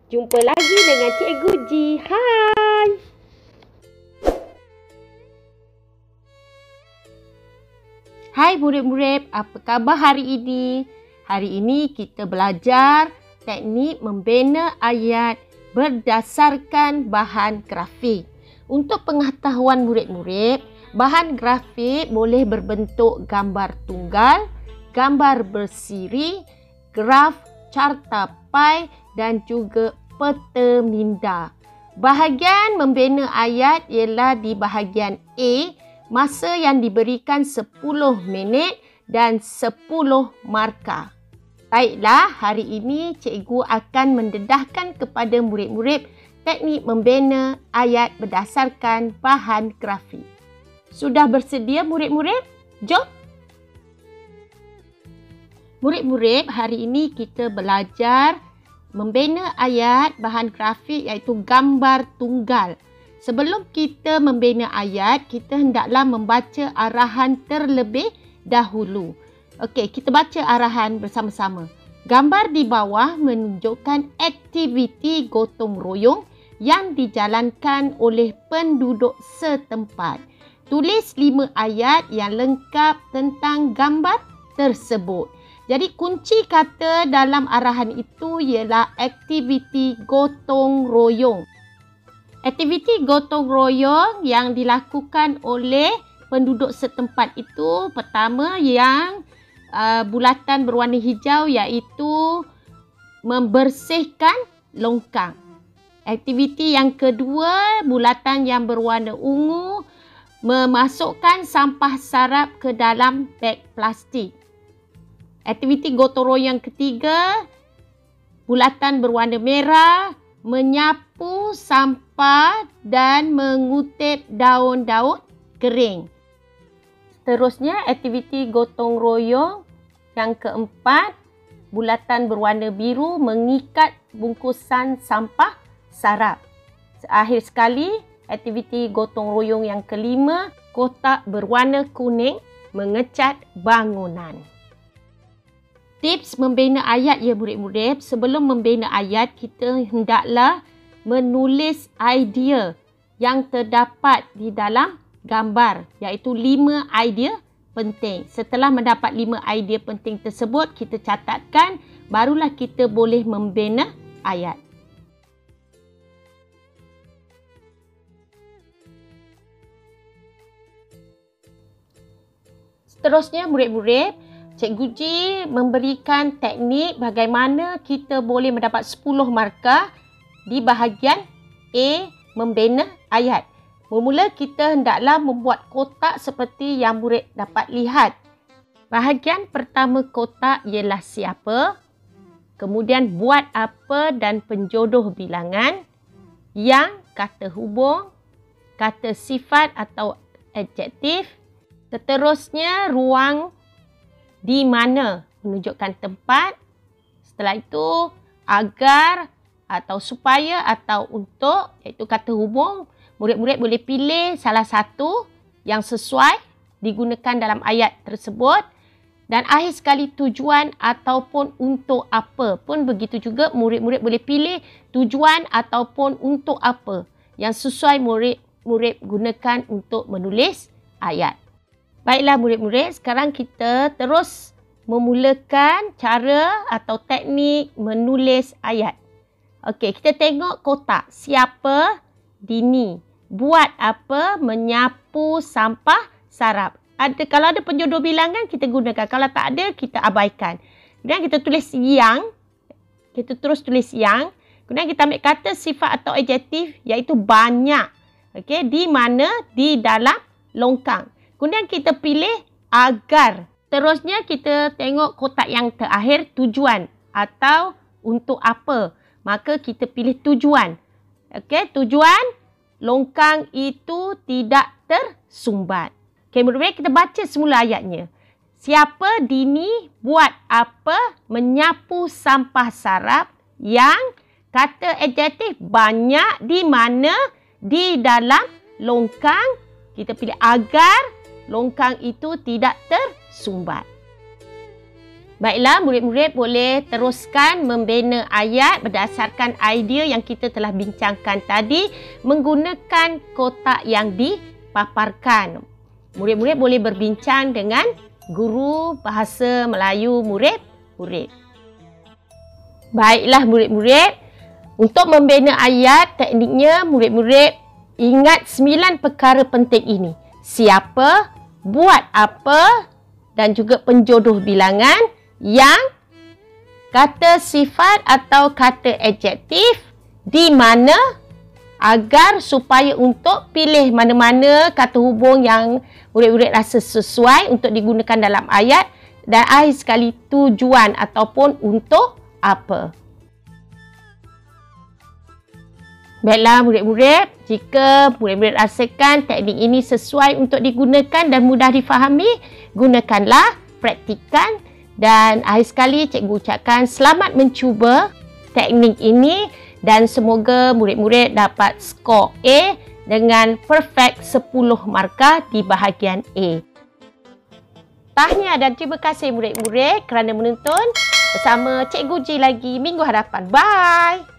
Jumpa lagi dengan Cikgu Ji. Hai! Hai murid-murid, apa khabar hari ini? Hari ini kita belajar teknik membina ayat berdasarkan bahan grafik. Untuk pengetahuan murid-murid, bahan grafik boleh berbentuk gambar tunggal, gambar bersiri, graf, carta pie dan juga peta minda. Bahagian membina ayat ialah di bahagian A, masa yang diberikan 10 minit dan 10 markah. Baiklah, hari ini cikgu akan mendedahkan kepada murid-murid teknik membina ayat berdasarkan bahan grafik. Sudah bersedia murid-murid? Jom! Murid-murid, hari ini kita belajar membina ayat bahan grafik iaitu gambar tunggal. Sebelum kita membina ayat, kita hendaklah membaca arahan terlebih dahulu. Okey, kita baca arahan bersama-sama. Gambar di bawah menunjukkan aktiviti gotong royong yang dijalankan oleh penduduk setempat. Tulis 5 ayat yang lengkap tentang gambar tersebut. Jadi kunci kata dalam arahan itu ialah aktiviti gotong royong. Aktiviti gotong royong yang dilakukan oleh penduduk setempat itu pertama yang bulatan berwarna hijau iaitu membersihkan longkang. Aktiviti yang kedua bulatan yang berwarna ungu memasukkan sampah sarap ke dalam beg plastik. Aktiviti gotong royong yang ketiga, bulatan berwarna merah, menyapu sampah dan mengutip daun-daun kering. Seterusnya, aktiviti gotong royong yang keempat, bulatan berwarna biru mengikat bungkusan sampah sarap. Akhir sekali, aktiviti gotong royong yang kelima, kotak berwarna kuning mengecat bangunan. Tips membina ayat ya murid-murid. Sebelum membina ayat, kita hendaklah menulis idea yang terdapat di dalam gambar, iaitu 5 idea penting. Setelah mendapat 5 idea penting tersebut, kita catatkan, barulah kita boleh membina ayat. Seterusnya murid-murid, Cikgu Ji memberikan teknik bagaimana kita boleh mendapat 10 markah di bahagian A, membina ayat. Bermula kita hendaklah membuat kotak seperti yang murid dapat lihat. Bahagian pertama kotak ialah siapa, kemudian buat apa dan penjodoh bilangan, yang, kata hubung, kata sifat atau adjektif. Seterusnya ruang di mana menunjukkan tempat. Setelah itu agar atau supaya atau untuk iaitu kata hubung. Murid-murid boleh pilih salah satu yang sesuai digunakan dalam ayat tersebut. Dan akhir sekali tujuan ataupun untuk apa. Pun begitu juga murid-murid boleh pilih tujuan ataupun untuk apa yang sesuai murid-murid gunakan untuk menulis ayat. Baiklah murid-murid, sekarang kita terus memulakan cara atau teknik menulis ayat. Okey, kita tengok kotak. Siapa? Dini. Buat apa? Menyapu sampah sarap. Kalau ada penjodoh bilangan, kita gunakan. Kalau tak ada, kita abaikan. Kemudian kita tulis yang. Kita terus tulis yang. Kemudian kita ambil kata sifat atau adjektif, iaitu banyak. Okey, di mana? Di dalam longkang. Kemudian kita pilih agar. Terusnya kita tengok kotak yang terakhir, tujuan atau untuk apa. Maka kita pilih tujuan. Okey, tujuan longkang itu tidak tersumbat. Okey, murid-murid kita baca semula ayatnya. Siapa? Dini. Buat apa? Menyapu sampah sarap. Yang, kata adjektif, banyak. Di mana? Di dalam longkang. Kita pilih agar longkang itu tidak tersumbat. Baiklah, murid-murid boleh teruskan membina ayat berdasarkan idea yang kita telah bincangkan tadi menggunakan kotak yang dipaparkan. Murid-murid boleh berbincang dengan guru bahasa Melayu murid-murid. Baiklah murid-murid, untuk membina ayat, tekniknya murid-murid ingat 9 perkara penting ini. Siapa, buat apa dan juga penjodoh bilangan, yang, kata sifat atau kata adjektif, di mana, agar supaya untuk pilih mana-mana kata hubung yang murid-murid rasa sesuai untuk digunakan dalam ayat, dan akhir sekali tujuan ataupun untuk apa. Baiklah murid-murid, jika murid-murid rasakan teknik ini sesuai untuk digunakan dan mudah difahami, gunakanlah, praktikan, dan akhir sekali cikgu ucapkan selamat mencuba teknik ini dan semoga murid-murid dapat skor A dengan perfect 10 markah di bahagian A. Tahniah dan terima kasih murid-murid kerana menonton. Bersama Cikgu G lagi minggu hadapan. Bye!